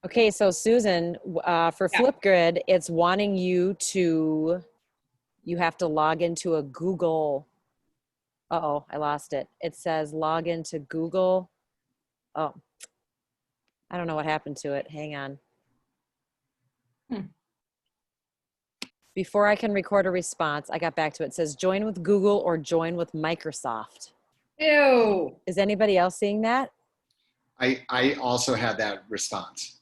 Okay, so Susan, for Yeah. Flipgrid, it's wanting you have to log into a Google. Uh-oh, I lost it. It says log into Google. Oh, I don't know what happened to it. Hang on. Before I can record a response, I got back to it. It says join with Google or join with Microsoft. Ew. Is anybody else seeing that? I also had that response.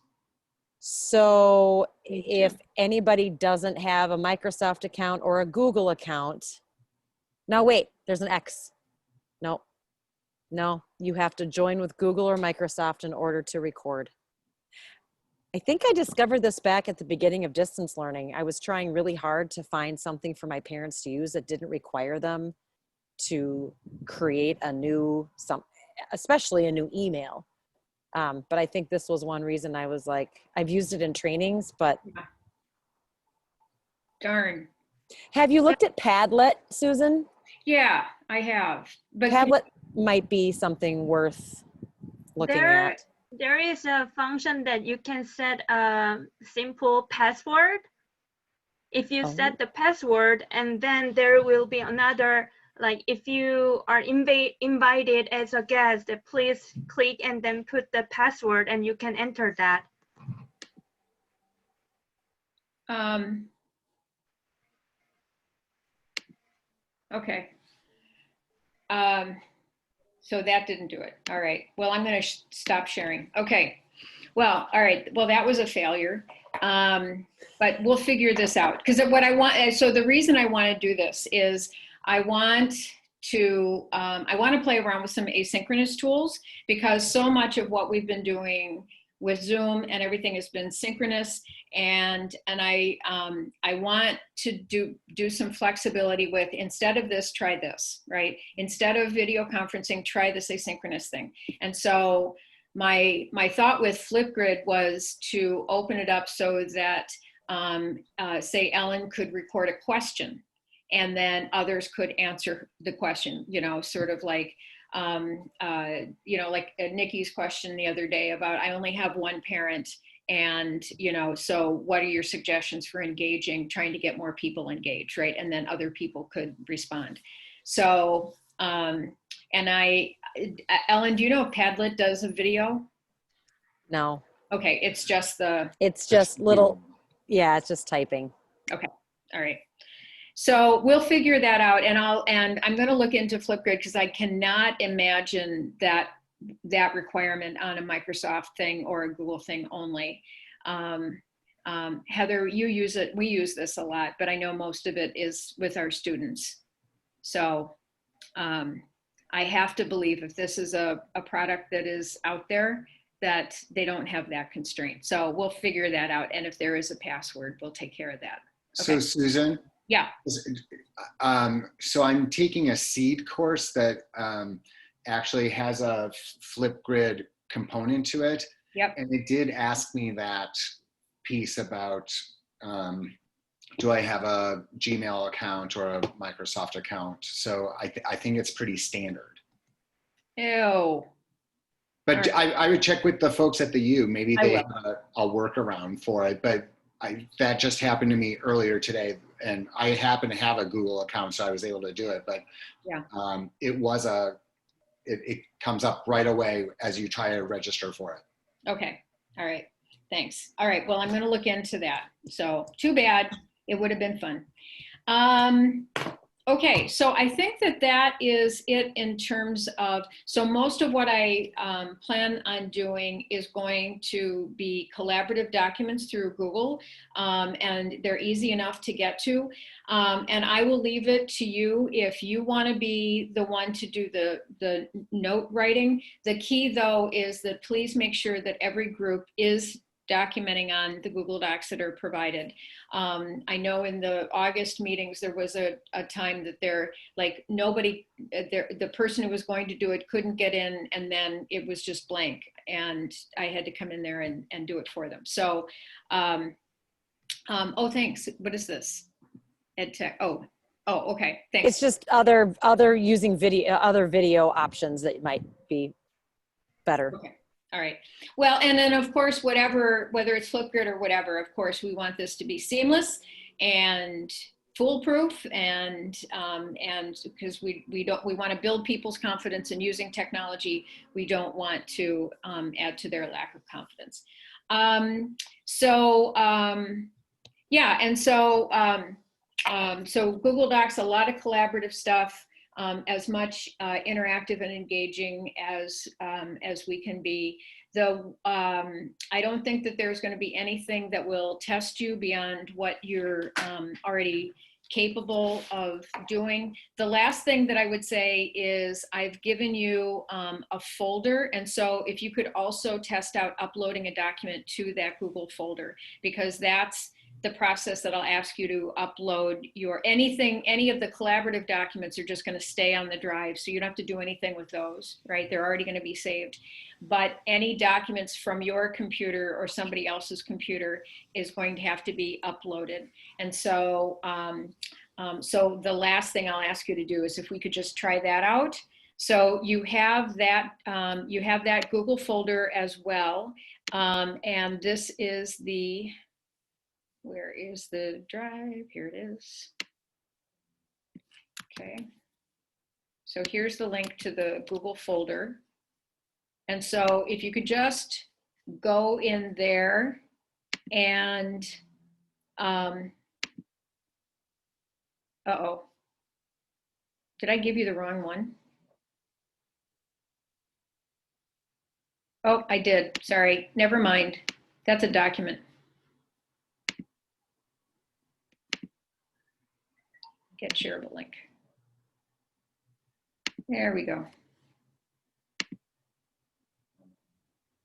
So Me too. if anybody doesn't have a Microsoft account or a Google account, no, wait, there's an X. No, you have to join with Google or Microsoft in order to record. I think I discovered this back at the beginning of distance learning. I was trying really hard to find something for my parents to use that didn't require them to create a new, especially a new email. But I think this was one reason I was like, I've used it in trainings, but. Darn. Have you looked at Padlet, Susan? Yeah, I have. But Padlet might be something worth looking at. There is a function that you can set a simple password. If you set the password, and then there will be another, like if you are invited as a guest, please click and then put the password and you can enter that. Okay. So that didn't do it. All right. Well, I'm going to stop sharing. Okay. Well, all right. Well, that was a failure. But we'll figure this out. Because what I want, so the reason I want to do this is I want to play around with some asynchronous tools, because so much of what we've been doing with Zoom and everything has been synchronous, and I want to do some flexibility with, instead of this, try this, right? Instead of video conferencing, try this asynchronous thing. And so my thought with Flipgrid was to open it up so that say Ellen could record a question, and then others could answer the question, you know, sort of like, you know, like Nikki's question the other day about, I only have one parent, and, you know, so what are your suggestions for engaging, trying to get more people engaged, right? And then other people could respond. So, and Ellen, do you know if Padlet does a video? No. Okay, it's just little, yeah, it's just typing. Okay, all right. So we'll figure that out, and I'm going to look into Flipgrid, because I cannot imagine that requirement on a Microsoft thing or a Google thing only. Heather, you use it. We use this a lot, but I know most of it is with our students. So I have to believe if this is a product that is out there, that they don't have that constraint. So we'll figure that out, and if there is a password, we'll take care of that. Okay. So Susan? Yeah. So I'm taking a seed course that actually has a Flipgrid component to it. Yep. And it did ask me that piece about, do I have a Gmail account or a Microsoft account? So I think it's pretty standard. Ew. But right. I would check with the folks at the U. Maybe they will. have a workaround for it. But that just happened to me earlier today. And I happen to have a Google account, so I was able to do it. But yeah, it comes up right away as you try to register for it. Okay. All right. Thanks. All right. Well, I'm going to look into that. So too bad. It would have been fun. Okay. So I think that is it in terms of, so most of what I plan on doing is going to be collaborative documents through Google, and they're easy enough to get to. And I will leave it to you if you want to be the one to do the note writing. The key, though, is that please make sure that every group is documenting on the Google Docs that are provided. I know in the August meetings, there was a time that the person who was going to do it couldn't get in, and then it was just blank, and I had to come in there and do it for them. So, oh, thanks. What is this? EdTech. Oh, okay. Thanks. It's just other using video, other video options that might be better. Okay. All right. Well, and then of course, whether it's Flipgrid or whatever, of course, we want this to be seamless and foolproof, and because we want to build people's confidence in using technology. We don't want to add to their lack of confidence. Yeah, and so Google Docs, a lot of collaborative stuff, as much interactive and engaging as we can be. Though I don't think that there's going to be anything that will test you beyond what you're already capable of doing. The last thing that I would say is I've given you a folder, and so if you could also test out uploading a document to that Google folder, because that's the process that I'll ask you to upload any of the collaborative documents are just going to stay on the drive, so you don't have to do anything with those, right? They're already going to be saved. But any documents from your computer or somebody else's computer is going to have to be uploaded. And so, so the last thing I'll ask you to do is if we could just try that out. So you have that Google folder as well, and this is the. Where is the drive? Here it is. Okay. So here's the link to the Google folder. And so if you could just go in there and, uh-oh. Did I give you the wrong one? Oh, I did. Sorry. Never mind. That's a document. Get shareable link. There we go.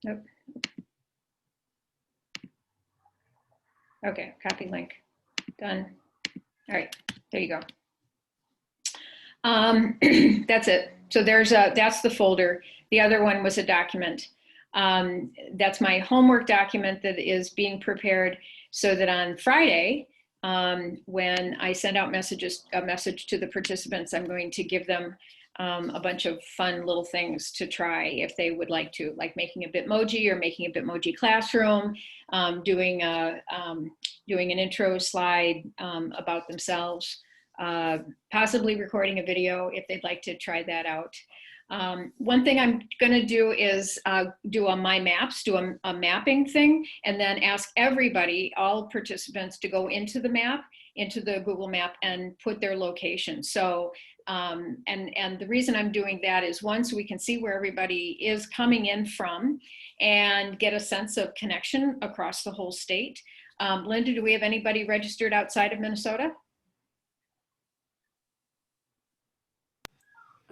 Nope. Okay, copy link. Done. All right, there you go. That's it. So that's the folder. The other one was a document. That's my homework document that is being prepared so that on Friday, when I send out a message to the participants, I'm going to give them a bunch of fun little things to try if they would like to, like making a Bitmoji or making a Bitmoji classroom, doing an intro slide about themselves, possibly recording a video if they'd like to try that out. One thing I'm going to do is do a My Maps, do a mapping thing, and then ask everybody, all participants, to go into the map, into the Google map, and put their location. So, and the reason I'm doing that is, one, so we can see where everybody is coming in from and get a sense of connection across the whole state. Linda, do we have anybody registered outside of Minnesota?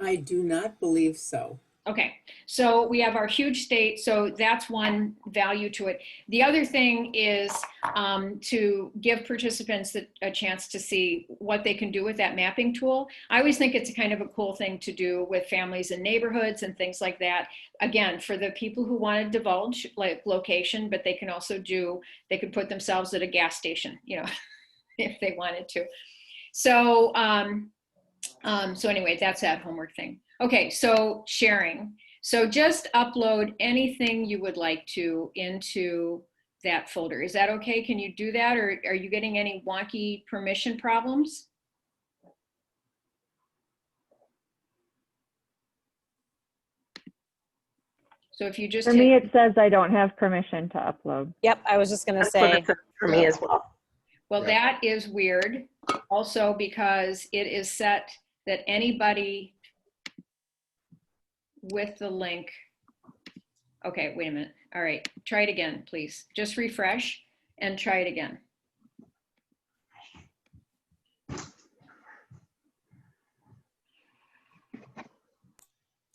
I do not believe so. Okay, so we have our huge state, so that's one value to it. The other thing is to give participants a chance to see what they can do with that mapping tool. I always think it's kind of a cool thing to do with families and neighborhoods and things like that. Again, for the people who want to divulge like location, but they can also they could put themselves at a gas station, you know, if they wanted to. So, so anyway, that's that homework thing. Okay, so sharing. So just upload anything you would like to into that folder. Is that okay? Can you do that? Or are you getting any wonky permission problems? So if you just For me, it says I don't have permission to upload. Yep, I was just gonna That's what say. it says for me as well. Well, that is weird. Also, because it is set that anybody with the link. Okay, wait a minute. All right, try it again, please. Just refresh and try it again.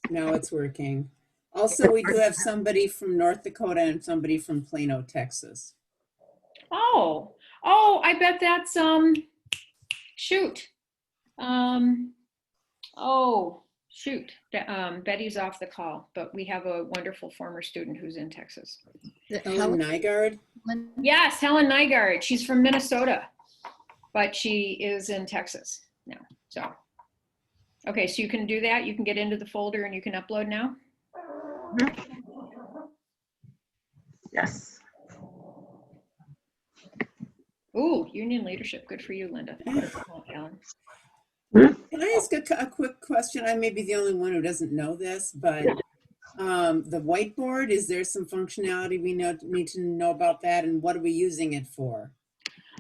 Now it's working. Also, we do have somebody from North Dakota and somebody from Plano, Texas. Oh, I bet that's, shoot. Oh, shoot. Betty's off the call, but we have a wonderful former student who's in Texas. Helen Nygaard? Yes, Helen Nygaard. She's from Minnesota, but she is in Texas now. So, okay, so you can do that. You can get into the folder and you can upload now. Yes. Ooh, union leadership. Good for you, Linda. Oh, Ellen. Can I ask a quick question? I may be the only one who doesn't know this, but the whiteboard, is there some functionality we need to know about that, and what are we using it for?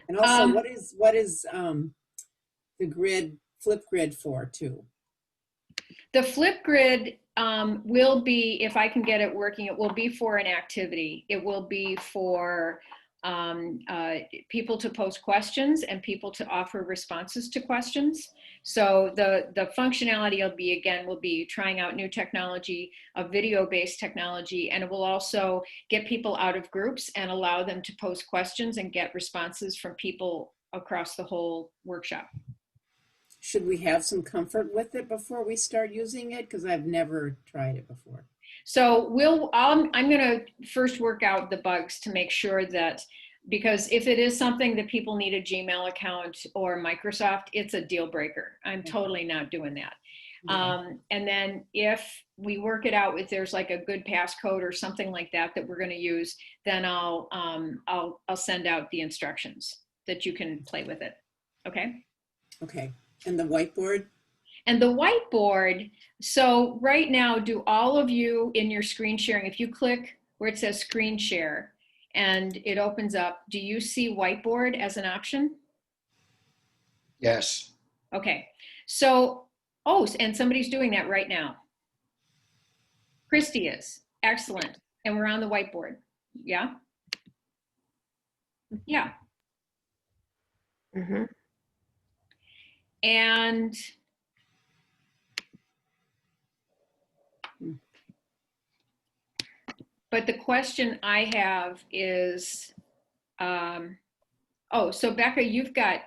And also, what is the flip grid for too? The flip grid will be, if I can get it working, it will be for an activity. It will be for people to post questions and people to offer responses to questions. So the functionality will be trying out new technology, a video-based technology, and it will also get people out of groups and allow them to post questions and get responses from people across the whole workshop. Should we have some comfort with it before we start using it? Because I've never tried it before. So I'm going to first work out the bugs to make sure that, because if it is something that people need a Gmail account or Microsoft, it's a deal breaker. I'm totally not doing that. And then if we work it out, if there's like a good passcode or something like that we're going to use, then I'll send out the instructions that you can play with it. Okay. Okay. And the whiteboard? And the whiteboard, so right now, do all of you in your screen sharing, if you click where it says screen share and it opens up, do you see whiteboard as an option? Yes. Okay, so, and somebody's doing that right now. Christy is, excellent. And we're on the whiteboard, yeah? Yeah. Mm-hmm. And but the question I have is, so Becca, you've got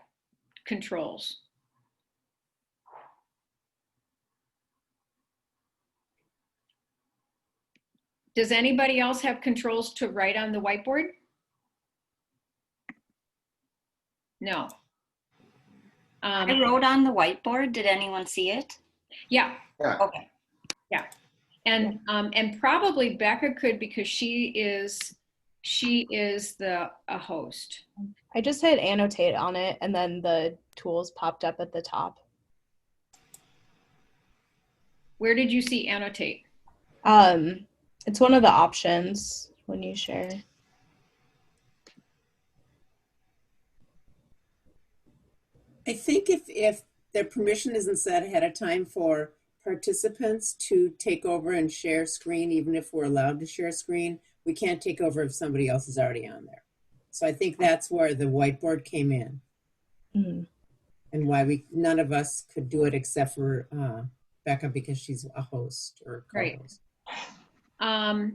controls. Does anybody else have controls to write on the whiteboard? No. I wrote on the whiteboard. Did anyone see it? Yeah. Yeah. Okay. Yeah. And probably Becca could, because she is a host. I just hit annotate on it and then the tools popped up at the top. Where did you see annotate? It's one of the options when you share. I think if their permission isn't set ahead of time for participants to take over and share screen, even if we're allowed to share screen, we can't take over if somebody else is already on there. So I think that's where the whiteboard came in. Mm-hmm. And why none of us could do it except for Becca, because she's a host or co-host. Right.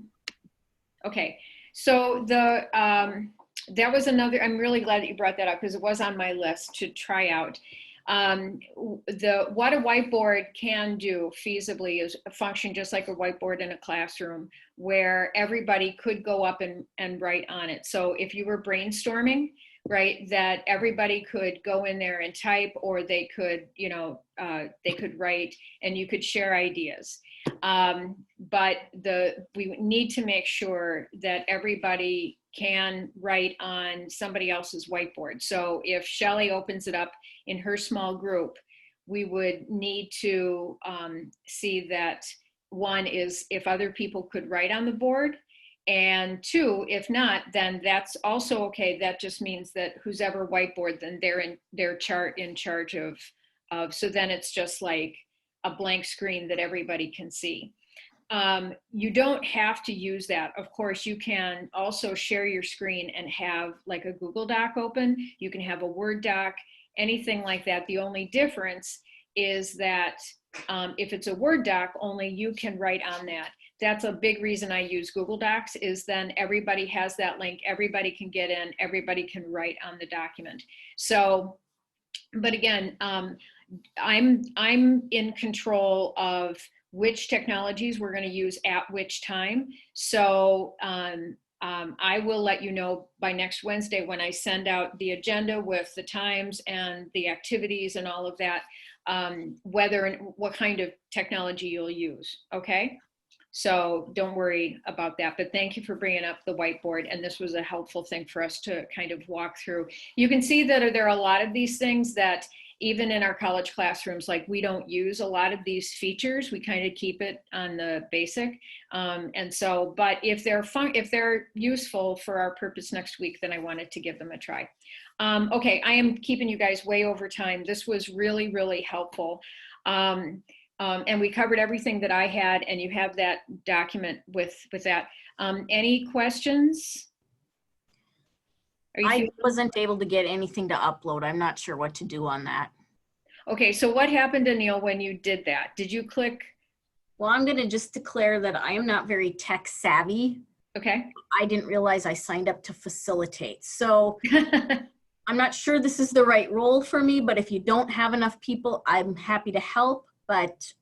Okay, so that was another, I'm really glad that you brought that up because it was on my list to try out. What a whiteboard can do feasibly is function just like a whiteboard in a classroom where everybody could go up and write on it. So if you were brainstorming, right, that everybody could go in there and type, or they could, they could write and you could share ideas. But we need to make sure that everybody can write on somebody else's whiteboard. So if Shelley opens it up in her small group, we would need to see that, one is if other people could write on the board, and two, if not, then that's also okay. That just means that who's ever whiteboard, then they're in charge of, so then it's just like a blank screen that everybody can see. You don't have to use that. Of course, you can also share your screen and have like a Google Doc open. You can have a Word doc, anything like that. The only difference is that if it's a Word doc, only you can write on that. That's a big reason I use Google Docs, is then everybody has that link, everybody can get in, everybody can write on the document. So, but again, I'm in control of which technologies we're going to use at which time. So I will let you know by next Wednesday when I send out the agenda with the times and the activities and all of that, whether and what kind of technology you'll use. Okay. So don't worry about that, but thank you for bringing up the whiteboard. And this was a helpful thing for us to kind of walk through. You can see that there are a lot of these things that even in our college classrooms, like we don't use a lot of these features. We kind of keep it on the basic. And so, but if they're useful for our purpose next week, then I wanted to give them a try. Okay, I am keeping you guys way over time. This was really, really helpful. And we covered everything that I had, and you have that document with that. Any questions? I wasn't able to get anything to upload. I'm not sure what to do on that. Okay, so what happened, Anil, when you did that? Did you click? Well, I'm going to just declare that I am not very tech savvy. Okay. I didn't realize I signed up to facilitate. So I'm not sure this is the right role for me, but if you don't have enough people, I'm happy to help. But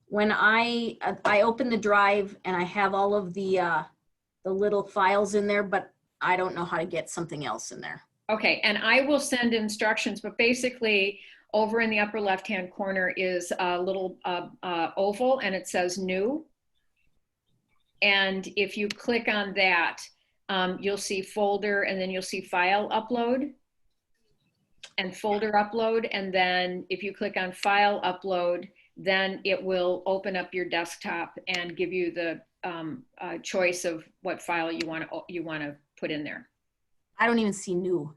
when I open the drive and I have all of the little files in there, but I don't know how to get something else in there. Okay, and I will send instructions, but basically over in the upper left-hand corner is a little oval and it says new. And if you click on that, you'll see folder, and then you'll see file upload and folder upload. And then if you click on file upload, then it will open up your desktop and give you the choice of what file you want to put in there. I don't even see new.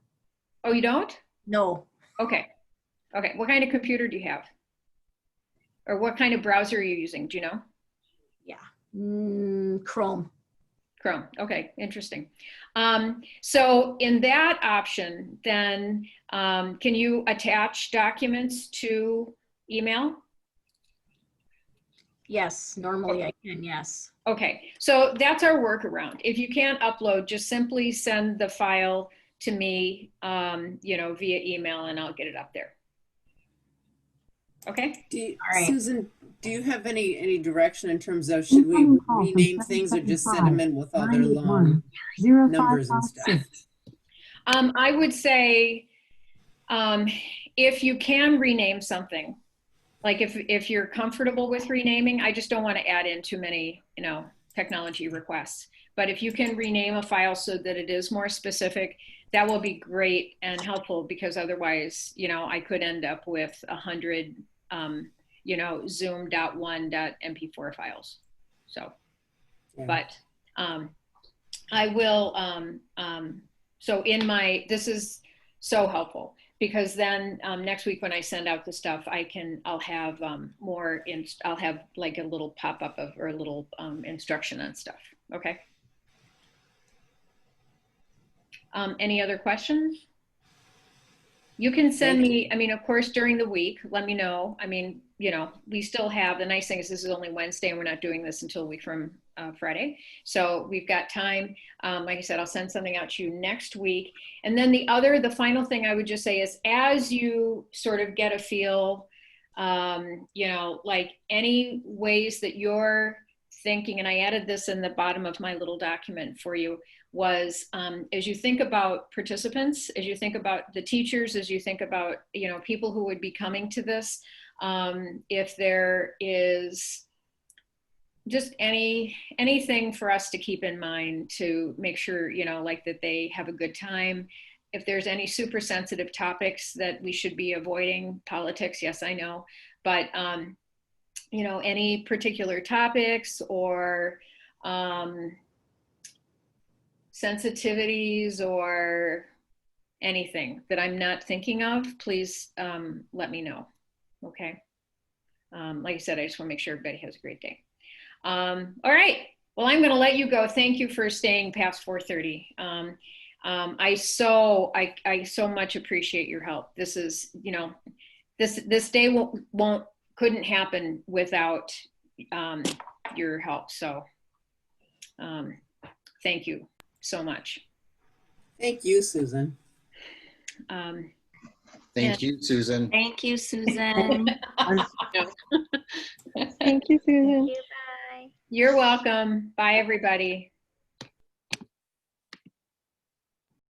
Oh, you don't? No. Okay. Okay. What kind of computer do you have? Or what kind of browser are you using? Do you know? Yeah. Chrome. Chrome. Okay. Interesting. So in that option, then can you attach documents to email? Yes, normally I can, yes. Okay, so that's our workaround. If you can't upload, just simply send the file to me, you know, via email, and I'll get it up there. Okay. All right. Susan, do you have any direction in terms of should we rename things or just set them in with all their long numbers and stuff? I would say if you can rename something, like if you're comfortable with renaming, I just don't want to add in too many, you know, technology requests. But if you can rename a file so that it is more specific, that will be great and helpful, because otherwise, you know, I could end up with 100, you know, zoom.1.mp4 files. So, yeah. But I will, so in my, this is so helpful, because then next week when I send out the stuff, I'll have more, I'll have like a little pop-up of, or a little instruction on stuff, okay? Any other questions? You can send me, I mean, of course, during the week, let me know. I mean, you know, we still have, the nice thing is this is only Wednesday and we're not doing this until a week from Friday. So we've got time. Like I said, I'll send something out to you next week. And then the final thing I would just say is, as you sort of get a feel, you know, like any ways that you're thinking, and I added this in the bottom of my little document for you, was as you think about participants, as you think about the teachers, as you think about, you know, people who would be coming to this, if there is just anything for us to keep in mind to make sure, you know, like that they have a good time. If there's any super sensitive topics that we should be avoiding, politics, yes, I know, but you know, any particular topics or sensitivities or anything that I'm not thinking of, please let me know. Okay. Like I said, I just want to make sure everybody has a great day. All right. Well, I'm going to let you go. Thank you for staying past 4:30. I so much appreciate your help. This is, you know, this day couldn't happen without your help. So thank you so much. Thank you, Susan. Thank you, Susan. Thank you, Susan. Thank you, Susan. Thank you, bye. You're welcome. Bye, everybody.